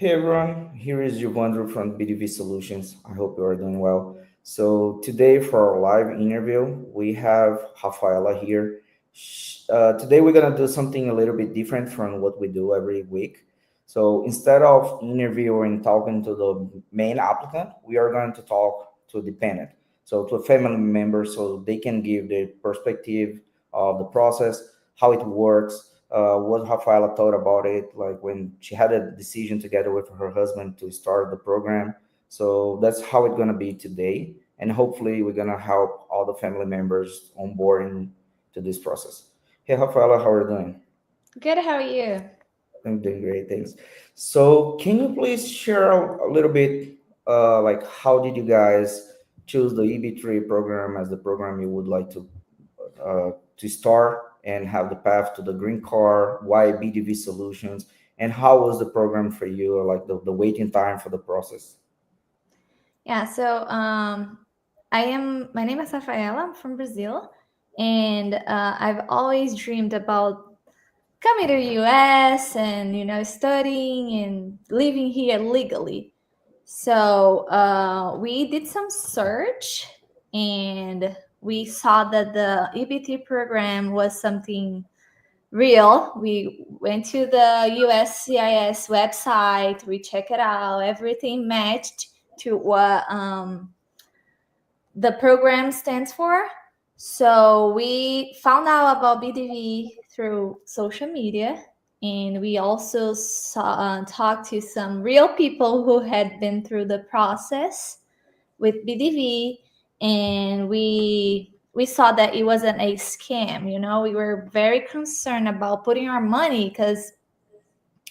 Hey everyone, here is Giovanni from BDV Solutions. I hope you are doing well. So today for our live interview, we have Rafaela here. Today we're gonna do something a little bit different from what we do every week. So instead of interviewing talking to the main applicant, we are going to talk to a dependent, so to a family member, so they can give the perspective of the process, how it works, what Rafaela thought about it, like when she had a decision together with her husband to start the program. So that's how it's gonna be today, and hopefully we're gonna help all the family members onboarding to this process. Hey, Rafaela, how are you doing? Good, how are you? I'm doing great, thanks. So can you please share a little bit, like how did you guys choose the EB3 program as the program you would like to start and have the path to the green card? Why BDV Solutions? And how was the program for you, like the waiting time for the process? Yeah, so my name is Rafaela, I'm from Brazil, and I've always dreamed about coming to US and studying and living here legally. So we did some search and we saw that the EBT program was something real. We went to the USCIS website, we checked it out, everything matched to what the program stands for. So we found out about BDV through social media, and we also talked to some real people who had been through the process with BDV, and we saw that it wasn't a scam. We were very concerned about putting our money because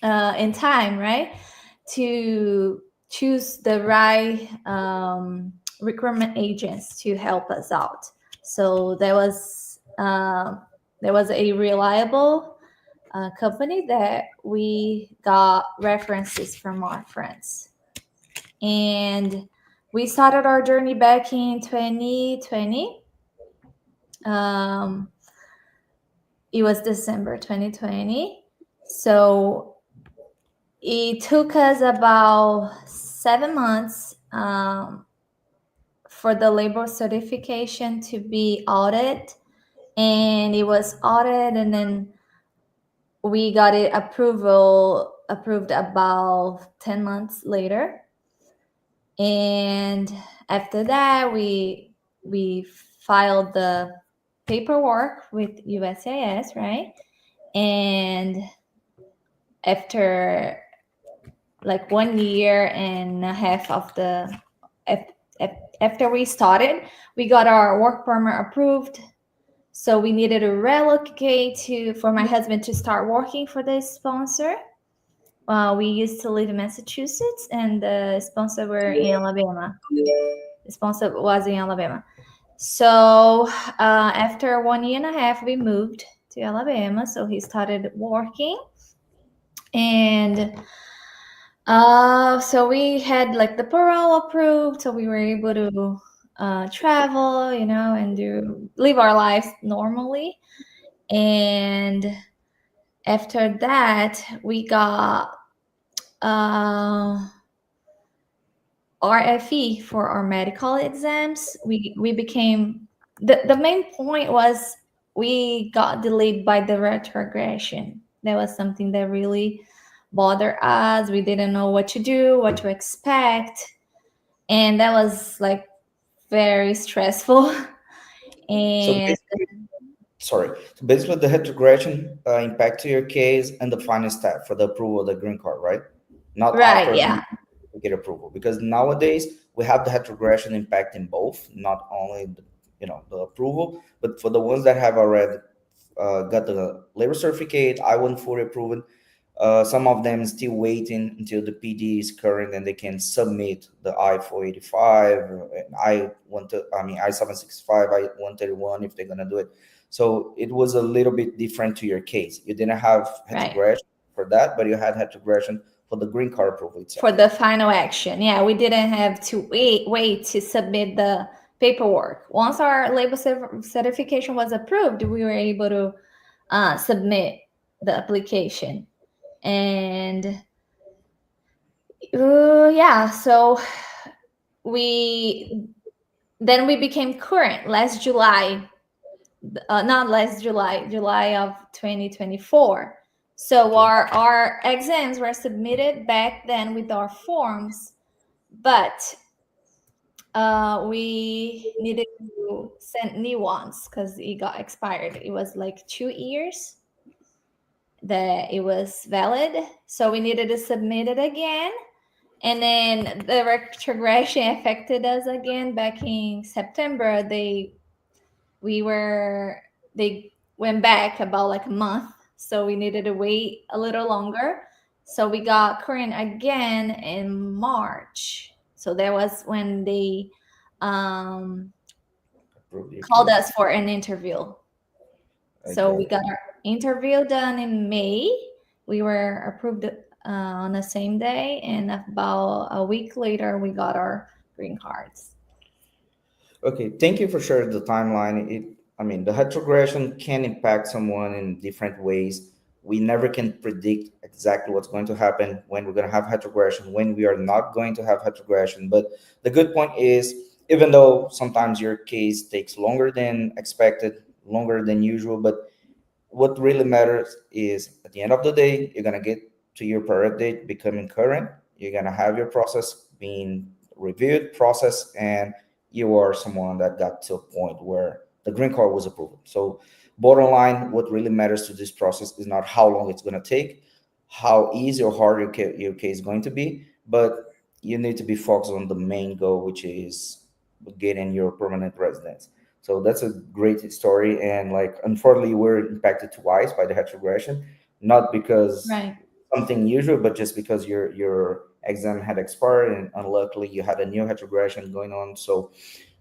in time, right, to choose the right recruitment agents to help us out. So there was a reliable company that we got references from our friends, and we started our journey back in 2020. Um, it was December 2020. So it took us about 7 months for the labor certification to be audited, and it was audited, and then we got it approved about 10 months later. And after that, we filed the paperwork with USAS, right? And after like 1 year and a half of after we started, we got our work permit approved. So we needed to relocate to for my husband to start working for this sponsor. We used to live in Massachusetts, and the sponsor were in Alabama. The sponsor was in Alabama. So after 1 year and a half, we moved to Alabama. So he started working, and so we had like the parole approved, so we were able to travel, and live our lives normally. And after that, we got uh, RFE for our medical exams. We became the main point was we got delayed by the retrogression. That was something that really bothered us. We didn't know what to do, what to expect, and that was like very stressful. So And basically the heterogression impact to your case and the final step for the approval of the green card, right? Not right, after yeah, we get approval, because nowadays we have the heterogression impact in both, not only the approval, but for the ones that have already got the labor certificate, I-1 fully approved. Some of them still waiting until the PD is current and they can submit the I-485, and I-765, I-131 if they're gonna do it. So it was a little bit different to your case. You didn't have right. heterogression for that, but you had heterogression for the green card approval For itself. the final action. Yeah, we didn't have to wait to submit the paperwork. Once our labor certification was approved, we were able to submit the application. And Yeah, so we then we became current last July, not last July, July of 2024. So Okay. our exams were submitted back then with our forms, but we needed to send new ones because it got expired. It was like 2 years that it was valid, so we needed to submit it again. And then the retrogression affected us again back in September. We were they went back about like a month, so we needed to wait a little longer. So we got current again in March. So that was when they um, Approve your called case. us for an interview. I So we got it. got our interview done in May. We were approved on the same day, and about a week later, we got our green cards. Okay, thank you for sharing the timeline. I mean, the retrogression can impact someone in different ways. We never can predict exactly what's going to happen when we're going to have retrogression, when we are not going to have retrogression. But the good point is, even though sometimes your case takes longer than expected, longer than usual, but what really matters is at the end of the day, you're gonna get to your priority date becoming current. You're gonna have your process being reviewed, processed, and you are someone that got to a point where the green card was approved. So, bottom line, what really matters to this process is not how long it's gonna take, how easy or hard your case is going to be, but you need to be focused on the main goal, which is getting your permanent residence. So that's a great story. And like, unfortunately, we're impacted twice by the retrogression, not because Right. something usual, but just because your exam had expired and unluckily you had a new retrogression going on. So,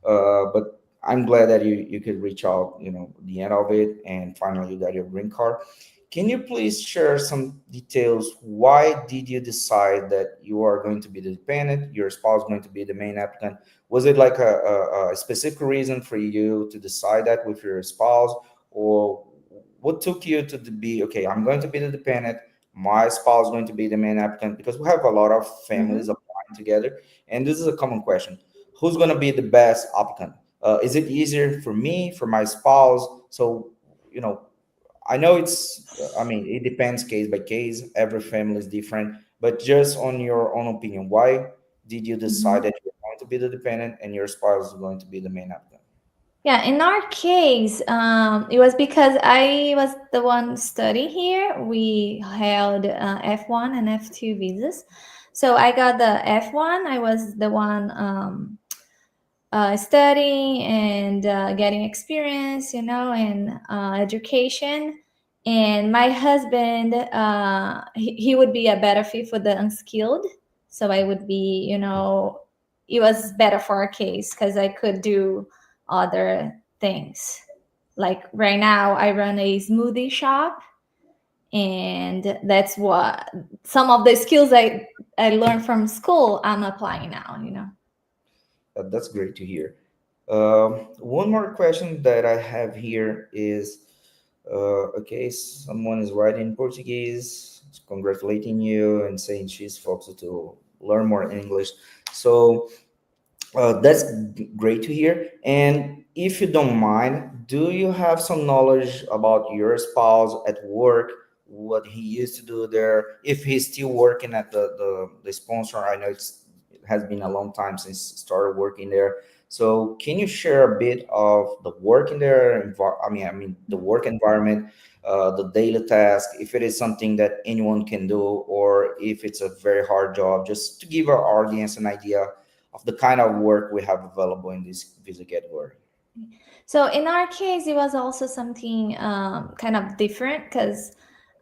but I'm glad that you could reach out, the end of it, and finally you got your green card. Can you please share some details? Why did you decide that you are going to be the dependent, your spouse going to be the main applicant? Was it like a specific reason for you to decide that with your spouse, or what took you to be okay? I'm going to be the dependent. My spouse is going to be the main applicant because we have a lot of families Mm-hmm. applying together, and this is a common question: who's going to be the best applicant? Is it easier for me, for my spouse? So you know I know I mean, it depends case by case. Every family is different. But just on your own opinion, why did you decide Mm-hmm. that you're going to be the dependent and your spouse is going to be the main applicant? Yeah, in our case, it was because I was the one studying here. We held F1 and F2 visas. So I got the F1. I was the one studying and getting experience, and education. And my husband, he would be a better fit for the unskilled. So I would be, it was better for our case because I could do other things. Like right now, I run a smoothie shop, and that's what some of the skills I learned from school I'm applying now. That's great to hear. One more question that I have here is okay, someone is writing in Portuguese, congratulating you and saying she's focused to learn more English. So, that's great to hear. And if you don't mind, do you have some knowledge about your spouse at work, what he used to do there, if he's still working at the sponsor? I know it has been a long time since he started working there. So can you share a bit of the work in there? I mean, the work environment, the daily task, if it is something that anyone can do, or if it's a very hard job, just to give our audience an idea of the kind of work we have available in this visa category. So in our case, it was also something kind of different because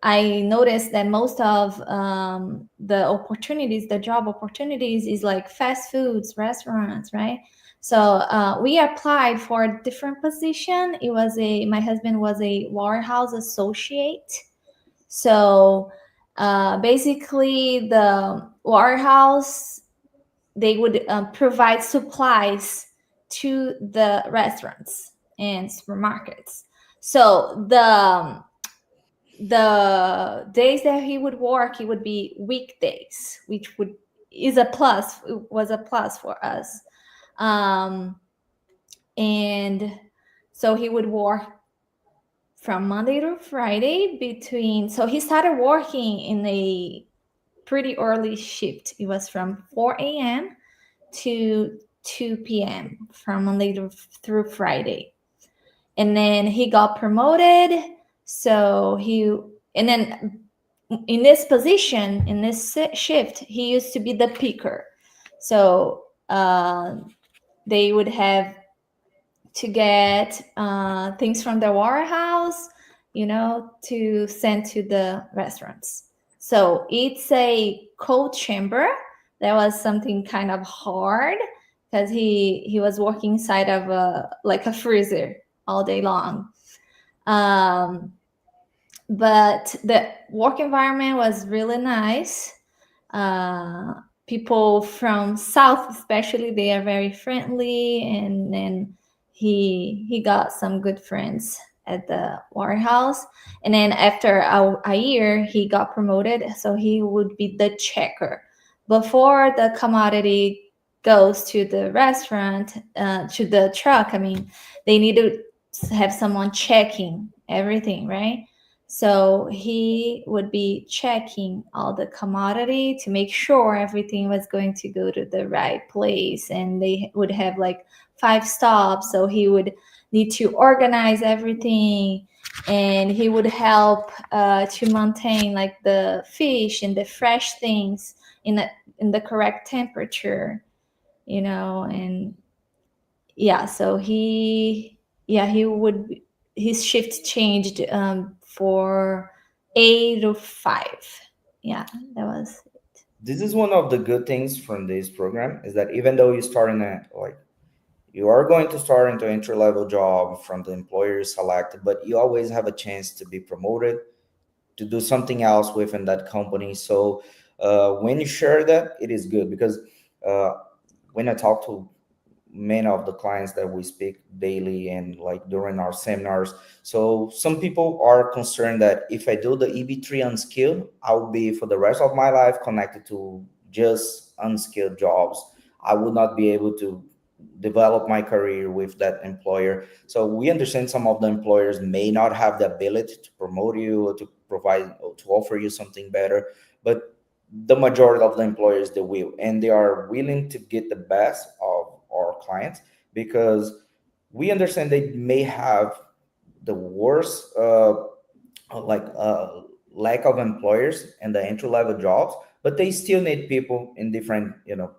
I noticed that most of the job opportunities, is like fast foods, restaurants, right? So we applied for a different position. My husband was a warehouse associate. So basically, the warehouse, they would provide supplies to the restaurants and supermarkets. So the days that he would work, it would be weekdays, which would is a plus, was a plus for us. um, and so he would work from Monday to Friday between, so he started working in a pretty early shift. It was from 4 a.m. to 2 p.m. from Monday through Friday. And then he got promoted. So and then in this position, in this shift, he used to be the picker. So they would have to get things from the warehouse, to send to the restaurants. So it's a cold chamber. That was something kind of hard because he was working inside of a freezer all day long. Um, but the work environment was really nice. uh, People from south especially, they are very friendly, and then he got some good friends at the warehouse. And then after a year he got promoted, so he would be the checker. Before the commodity goes to the restaurant, to the truck, I mean, they need to have someone checking everything, right? So he would be checking all the commodity to make sure everything was going to go to the right place. And they would have like 5 stops. So he would need to organize everything, and he would help to maintain like the fish and the fresh things in the correct temperature, and yeah, so he would, his shift changed for 8 to 5. Yeah, that was. This is one of the good things from this program is that even though you start in a like you are going to start into entry level job from the employer you selected, but you always have a chance to be promoted to do something else within that company. So when you share that, it is good because uh, when I talk to many of the clients that we speak daily and like during our seminars, so some people are concerned that if I do the EB3 unskilled, I'll be for the rest of my life connected to just unskilled jobs. I would not be able to develop my career with that employer. So we understand some of the employers may not have the ability to promote you or to provide or to offer you something better, but the majority of the employers, they will, and they are willing to get the best of our clients because we understand they may have the worst like lack of employers and the entry level jobs, but they still need people in different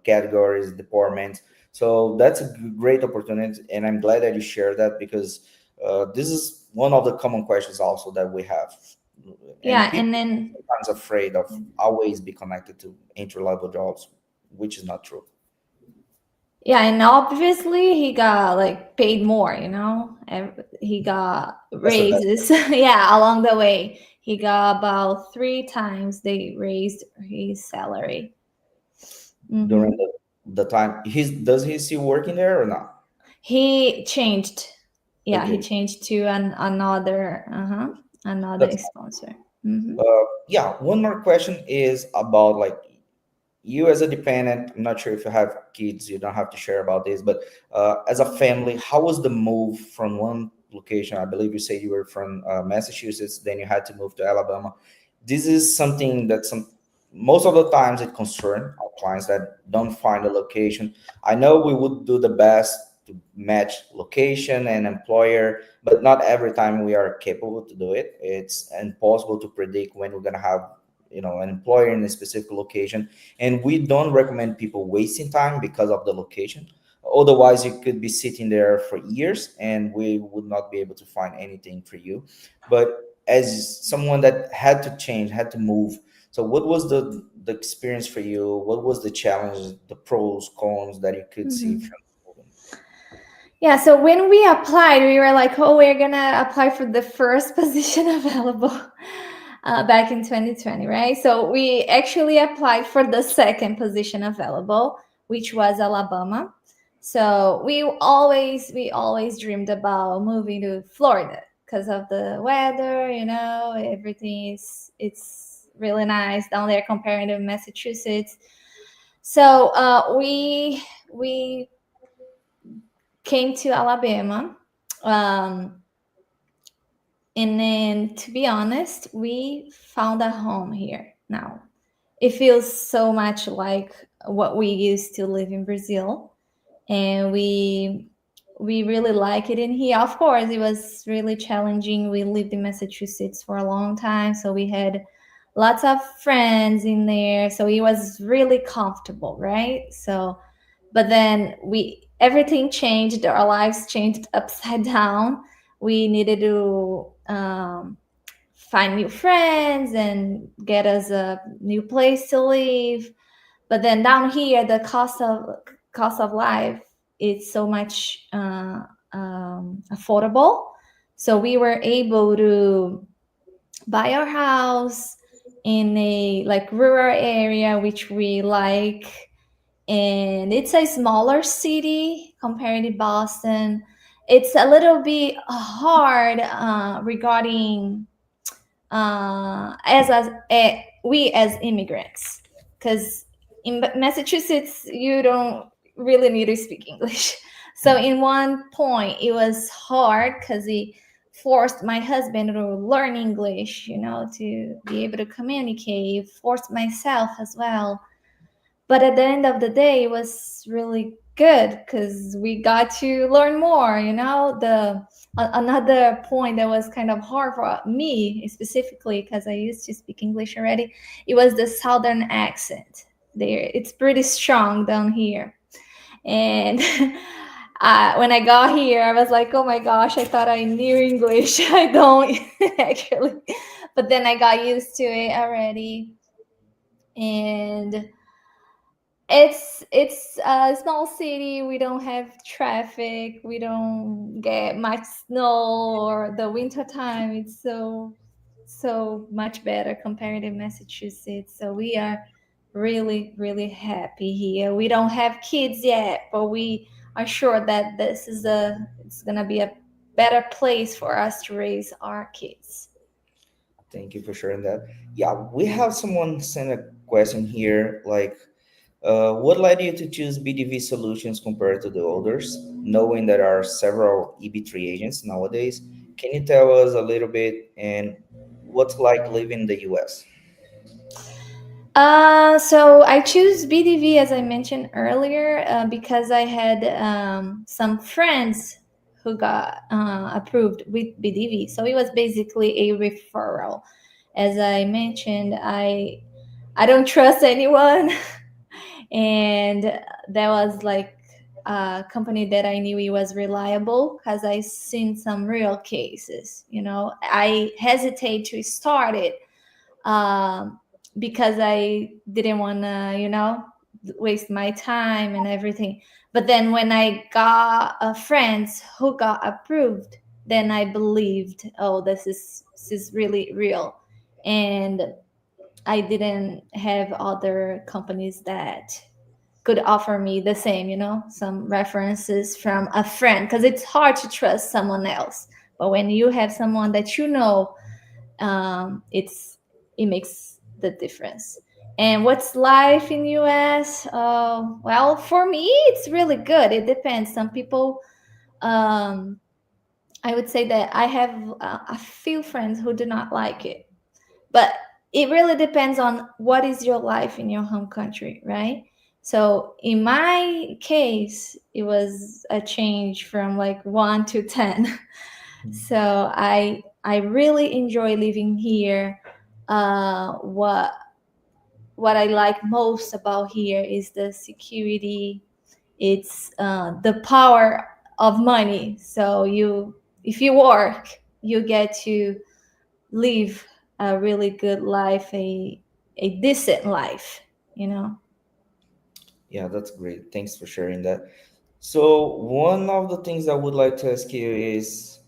categories, departments. So that's a great opportunity, and I'm glad that you share that because this is one of the common questions also that we have, and Yeah, people and then are sometimes afraid of always be connected to entry level jobs, which is not true. yeah, and obviously he got like paid more, he got That's the best raises. Yeah, along the way he got about 3 times they raised his salary. during Hmm. the time. Does he still working there or not? He changed. Yeah, he Okay, changed to another that's sponsor. Hmm. yeah. One more question is about like you as a dependent. I'm not sure if you have kids, you don't have to share about this, but as a family, how was the move from one location? I believe you say you were from Massachusetts, then you had to move to Alabama. This is something that most of the times it concern our clients that don't find a location. I know we would do the best to match location and employer, but not every time we are capable to do it. It's impossible to predict when we're going to have an employer in a specific location, and we don't recommend people wasting time because of the location. Otherwise you could be sitting there for years and we would not be able to find anything for you. But as someone that had to change, had to move, so what was the experience for you? What was the challenge, the pros, cons that you could see Hmm. from moving? Yeah, so when we applied, we were like, oh, we're gonna apply for the first position available back in 2020, right? So we actually applied for the second position available, which was Alabama. So we always dreamed about moving to Florida because of the weather, everything is it's really nice down there compared to Massachusetts. So we came to Alabama, um, and then to be honest, we found a home here now. It feels so much like what we used to live in Brazil, and we really like it in here. Of course, it was really challenging. We lived in Massachusetts for a long time, so we had lots of friends in there, so it was really comfortable, right? So but then we everything changed, our lives changed upside down. We needed to find new friends and get us a new place to live. But then down here, the cost of life is so much affordable. So we were able to buy our house in a like rural area, which we like, and it's a smaller city compared to Boston. It's a little bit hard regarding we as immigrants, because in Massachusetts you don't really need to speak English. So in one point it was hard because he forced my husband to learn English, to be able to communicate. Forced myself as well, but at the end of the day it was really good because we got to learn more. Another point that was kind of hard for me specifically, because I used to speak English already, it was the southern accent. There, it's pretty strong down here. And when I got here I was like, oh my gosh, I thought I knew English. I don't actually. But then I got used to it already. And it's a small city. We don't have traffic. We don't get much snow, or the winter time. It's so much better compared to Massachusetts. So we are really really happy here. We don't have kids yet, but we are sure that it's gonna be a better place for us to raise our kids. Thank you for sharing that. Yeah, we have someone send a question here like, what led you to choose BDV Solutions compared to the others, knowing there are several EB3 agents nowadays? Can you tell us a little bit and what's like living in the US? So I choose BDV as I mentioned earlier because I had some friends who got approved with BDV. So it was basically a referral. As I mentioned, I don't trust anyone, and that was like a company that I knew it was reliable because I seen some real cases. I hesitate to start it um, because I didn't want to, waste my time and everything. But then when I got friends who got approved, then I believed, oh, this is really real, and I didn't have other companies that could offer me the same, some references from a friend, because it's hard to trust someone else. But when you have someone that it makes the difference. And what's life in US? Well, for me it's really good. It depends. Some people, um, I would say that I have a few friends who do not like it, but it really depends on what is your life in your home country, right? So in my case it was a change from like 1 to 10. So I really enjoy living here. What I like most about here is the security. It's the power of money. So if you work, you get to live a really good life, a decent life. You know. Yeah, that's great. Thanks for sharing that. So, one of the things I would like to ask you is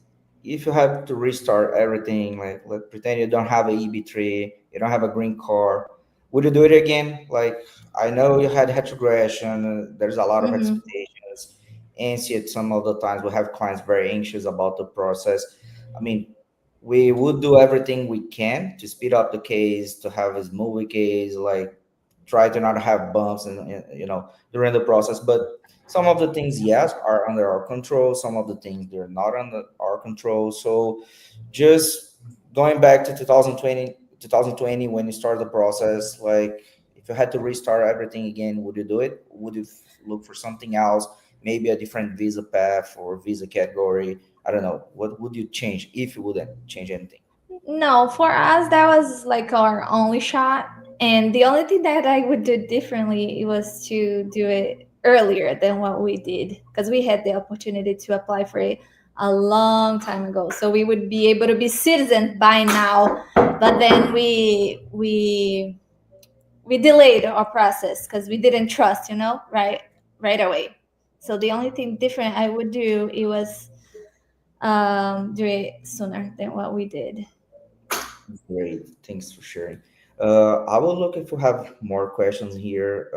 if you have to restart everything, like let pretend you don't have a EB3, you don't have a green car, would you do it again? Like, I know you had retrogression, there's a lot of Hmm. expectations, and see it some of the times we have clients very anxious about the process. I mean, we would do everything we can to speed up the case, to have a smooth case, like try to not have bumps and during the process. But some of the things, yes, are under our control. Some of the things they're not under our control. So just going back to 2020 when you start the process, like if you had to restart everything again, would you do it? Would you look for something else, maybe a different visa path or visa category? I don't know. What would you change if you wouldn't change anything? No, for us that was like our only shot, and the only thing that I would do differently was to do it earlier than what we did, because we had the opportunity to apply for it a long time ago, so we would be able to be citizens by now. But then we delayed our process because we didn't trust, right away. So the only thing different I would do, it was do it sooner than what we did. Great. Thanks for sharing. I will look if we have more questions here.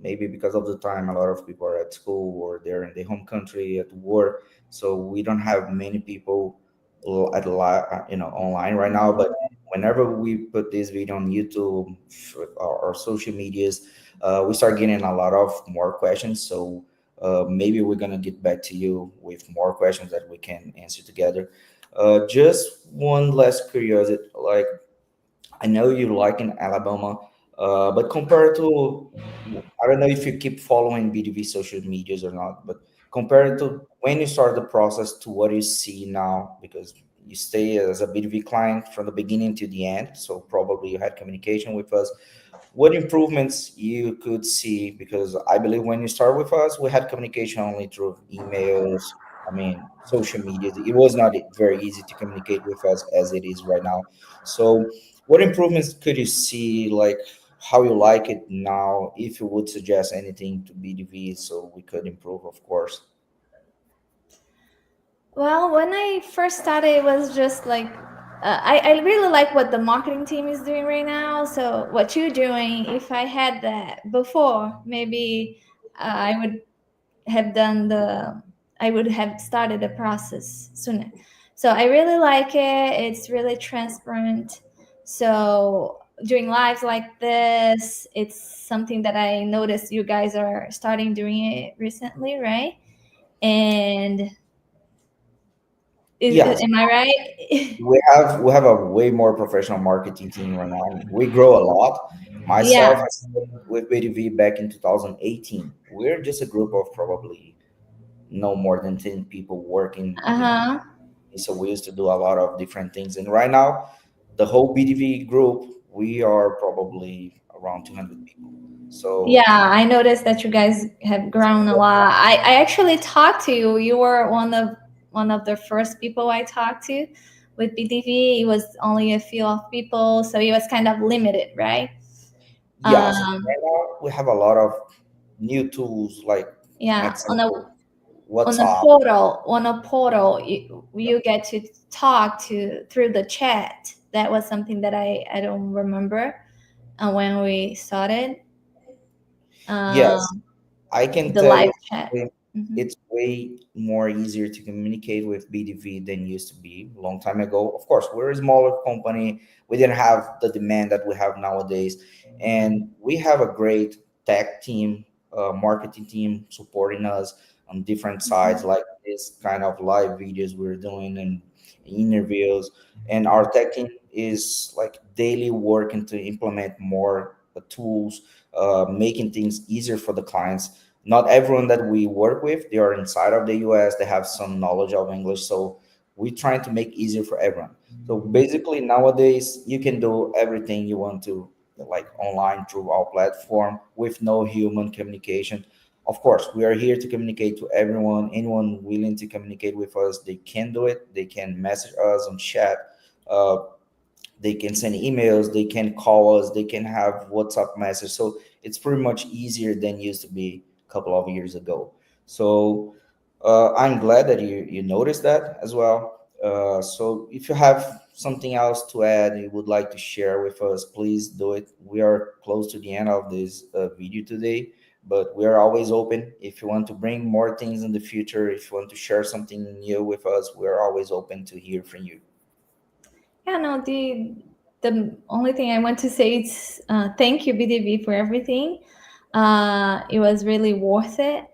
Maybe because of the time, a lot of people are at school or they're in their home country at work, so we don't have many people online right now. But whenever we put this video on YouTube or social medias, we start getting a lot of more questions. So maybe we're gonna get back to you with more questions that we can answer together. Just one last curiosity, like I know you like in Alabama, but compared to, I don't know if you keep following BDV social medias or not, but compared to when you started the process to what you see now, because you stay as a BDV client from the beginning to the end, so probably you had communication with us. What improvements you could see? Because I believe when you start with us, we had communication only through emails. I mean, social media. It was not very easy to communicate with us as it is right now. So, what improvements could you see? Like how you like it now? If you would suggest anything to BDV, so we could improve, of course. Well, when I first started, it was just like I really like what the marketing team is doing right now. So what you're doing, if I had that before, maybe I would have done the I would have started the process sooner. So I really like it. It's really transparent. So doing lives like this, it's something that I noticed you guys are starting doing it recently, right? And Yes, am I right? we have a way more professional marketing team right now. We grow a lot. Myself, Yeah. I started with BDV back in 2018. We're just a group of probably no more than 10 people working, Uh-huh. so we used to do a lot of different things. And right now, the whole BDV group, we are probably around 200 people. Yeah, So I noticed that you guys have grown a lot. I actually talked to you. You were one of the first people I talked to with BDV. It was only a few of people, so it was kind of limited, right? yes, Um, right now we have a lot of new tools like yeah, Excel, on a WhatsApp. portal, you get to talk to through the chat. That was something that I don't remember when we started. Yes, Um, I can the tell live you chat. Hmm. it's way more easier to communicate with BDV than used to be a long time ago. Of course, we're a smaller company. We didn't have the demand that we have nowadays. And we have a great tech team, marketing team supporting us on different sides, like this kind of live videos we're doing and interviews. And our tech team is like daily working to implement more tools, making things easier for the clients. Not everyone that we work with, they are inside of the US, they have some knowledge of English, so we're trying to make easier for everyone. So basically nowadays you can do everything you want to, like online through our platform with no human communication. Of course, we are here to communicate to everyone. Anyone willing to communicate with us, they can do it. They can message us on chat. uh, they can send emails, they can call us, they can have WhatsApp message. So it's pretty much easier than used to be a couple of years ago. So I'm glad that you noticed that as well. So if you have something else to add you would like to share with us, please do it. We are close to the end of this video today, but we are always open. If you want to bring more things in the future, if you want to share something new with us, we are always open to hear from you. Yeah, no, the only thing I want to say is thank you, BDV, for everything. It was really worth it.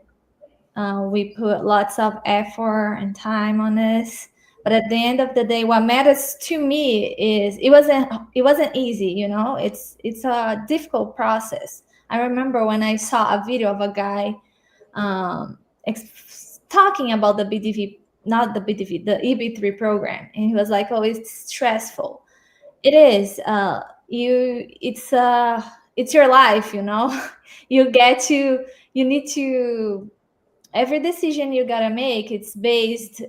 We put lots of effort and time on this, but at the end of the day, what matters to me is it wasn't easy. It's a difficult process. I remember when I saw a video of a guy talking about the BDV, not the BDV, the EB3 program, and he was like, "Oh, it's stressful." It is. It's your life. You get to. You need to. Every decision you gotta make, it's based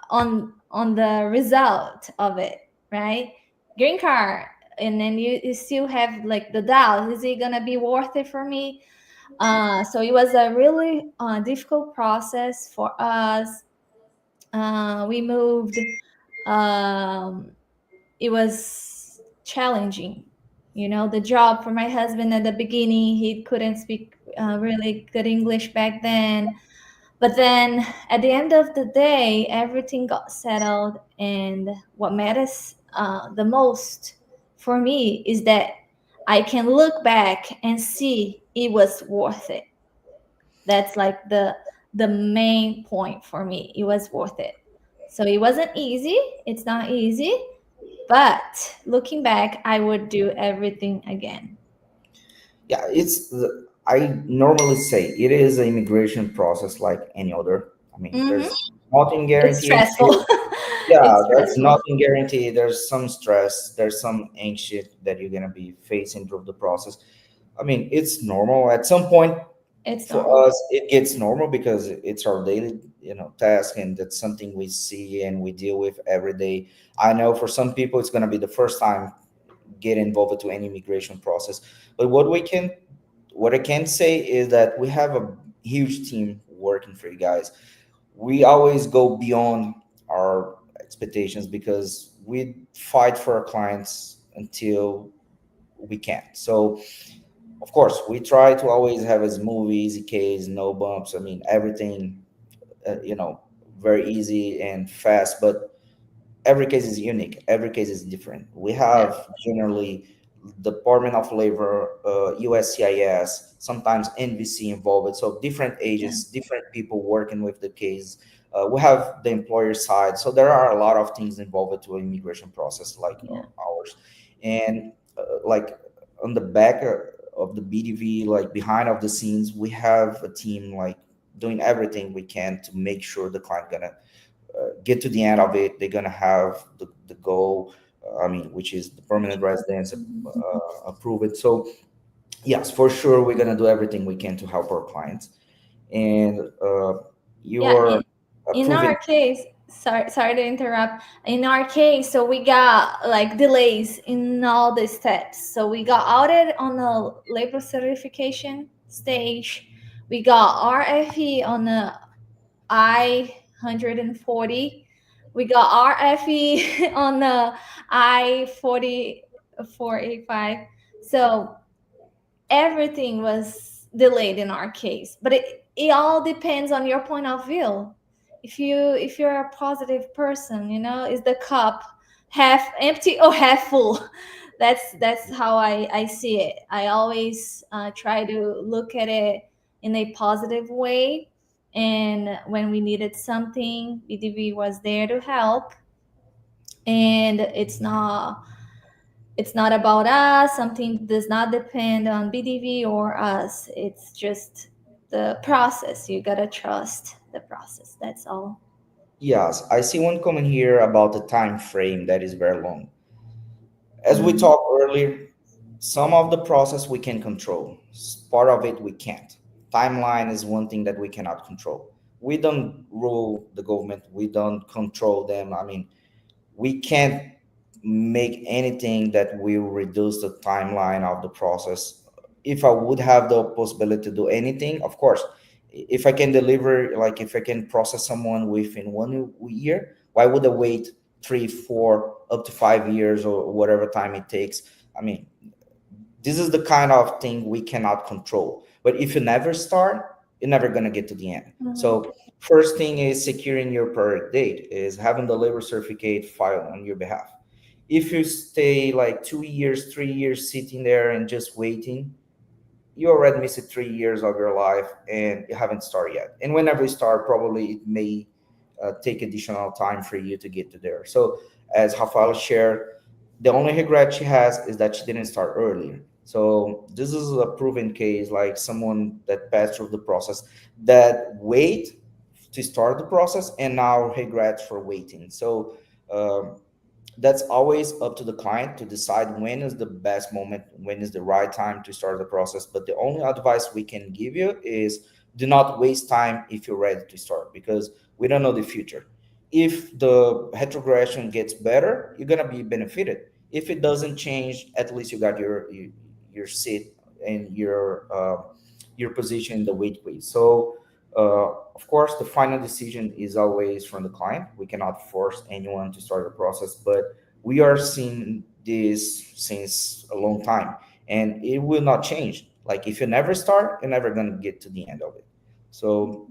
on the result of it, right? Green card, and then you still have like the doubt: is it gonna be worth it for me? So it was a really difficult process for us. We moved. Um, it was challenging. The job for my husband at the beginning, he couldn't speak really good English back then. But then at the end of the day, everything got settled. And what matters the most for me is that I can look back and see it was worth it. That's like the main point for me. It was worth it. So it wasn't easy. It's not easy, but looking back, I would do everything again. Yeah, I normally say it is an immigration process like any other. I mean, Hmm. there's nothing It's guaranteed. stressful. Yeah, It's there's stressful. nothing guaranteed. There's some stress. There's some anxious that you're gonna be facing through the process. I mean, it's normal. At some point, It's for normal. us, it gets normal because it's our daily, task, and that's something we see and we deal with every day. I know for some people, it's gonna be the first time get involved to any immigration process. But what I can say is that we have a huge team working for you guys. We always go beyond our expectations because we fight for our clients until we can. So, of course, we try to always have a smooth, easy case, no bumps. I mean, everything, uh, you know, very easy and fast. But every case is unique. Every case is different. We Yeah. have generally Department of Labor, USCIS, sometimes NVC involved. So different Yeah. agents, different people working with the case. We have the employer side. So there are a lot of things involved to an immigration process like Yeah. ours. And like on the back of the BDV, like behind of the scenes, we have a team like doing everything we can to make sure the client gonna get to the end of it. They're gonna have the goal. I mean, which is the permanent residence, Mhm. approve it. So yes, for sure, we're gonna do everything we can to help our clients. And Yeah. you're In our approving. case, sorry to interrupt. In our case, so we got like delays in all the steps. So we got audited on the labor certification stage. We got RFE on the I-140. We got RFE on the I-4485. So everything was delayed in our case, but it all depends on your point of view. If you're a positive person, is the cup half empty or half full? That's how I see it. I always try to look at it in a positive way. And when we needed something, BDV was there to help. And it's not about us. Something does not depend on BDV or us. It's just the process. You gotta trust the process. That's all. Yes, I see one comment here about the time frame that is very long. As we Mhm. talked earlier, some of the process we can control, part of it we can't. Timeline is one thing that we cannot control. We don't rule the government, we don't control them. I mean, we can't make anything that will reduce the timeline of the process. If I would have the possibility to do anything, of course, if I can deliver, like if I can process someone within 1 year, why would I wait 3, 4, up to 5 years or whatever time it takes? I mean, this is the kind of thing we cannot control. But if you never start, you're never gonna get to the end. Mhm. So first thing is securing your priority date, is having the labor certificate filed on your behalf. If you stay like 2 years, 3 years sitting there and just waiting, you already missed 3 years of your life and you haven't started yet. And whenever you start, probably it may take additional time for you to get to there. So, as Rafaela shared, the only regret she has is that she didn't start earlier. So, this is a proven case, like someone that passed through the process that wait to start the process and now regrets for waiting. So, um, that's always up to the client to decide when is the best moment, when is the right time to start the process. But the only advice we can give you is do not waste time if you're ready to start, because we don't know the future. If the retrogression gets better, you're gonna be benefited. If it doesn't change, at least you got your seat and your position in the wait quiz. So of course, the final decision is always from the client. We cannot force anyone to start the process, but we are seeing this since a long time, and it will not change. Like if you never start, you're never gonna get to the end of it. So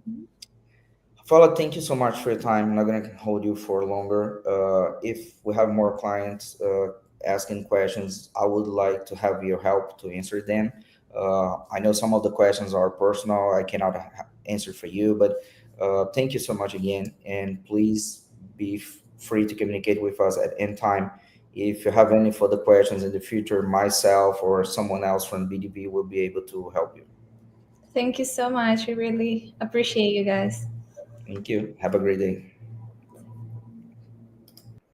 Fala, thank you so much for your time. I'm not going to hold you for longer. If we have more clients asking questions, I would like to have your help to answer them. I know some of the questions are personal. I cannot answer for you, but thank you so much again. And please be free to communicate with us at any time. If you have any further questions in the future, myself or someone else from BDB will be able to help you. Thank you so much. I really appreciate you guys. Thank you. Have a great day.